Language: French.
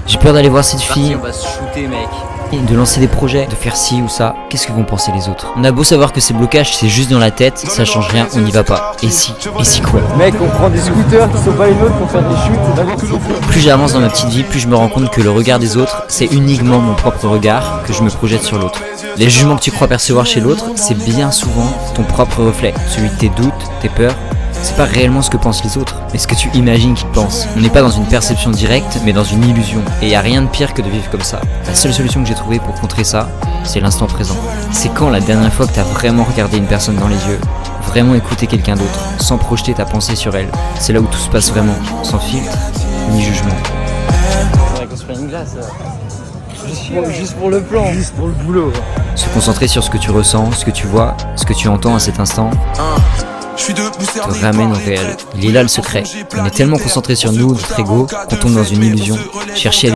J'ai peur d'aller voir cette fille, On va se shooter, mec. et de lancer des projets, de faire ci ou ça. Qu'est-ce que vont penser les autres? On a beau savoir que ces blocages c'est juste dans la tête, ça change rien, on n'y va pas. Et si quoi? Mec, on prend des scooters qui sont pas les nôtres pour faire des chutes. Plus j'avance dans ma petite vie, plus je me rends compte que le regard des autres, c'est uniquement mon propre regard que je me projette sur l'autre. Les jugements que tu crois percevoir chez l'autre, c'est bien souvent ton propre reflet, celui de tes doutes, tes peurs. C'est pas réellement ce que pensent les autres, mais ce que tu imagines qu'ils pensent. On n'est pas dans une perception directe, mais dans une illusion. Et y a rien de pire que de vivre comme ça. La seule solution que j'ai trouvée pour contrer ça, c'est l'instant présent. C'est quand la dernière fois que t'as vraiment regardé une personne dans les yeux, vraiment écouté quelqu'un d'autre, sans projeter ta pensée sur elle. C'est là où tout se passe vraiment, sans filtre, ni jugement. Faudrait qu'on se prenne une glace. Juste pour le plan. Juste pour le boulot. Se concentrer sur ce que tu ressens, ce que tu vois, ce que tu entends à cet instant, te ramène au réel. Il est là le secret. On est tellement concentré sur nous, notre ego, qu'on tombe dans une illusion. Chercher à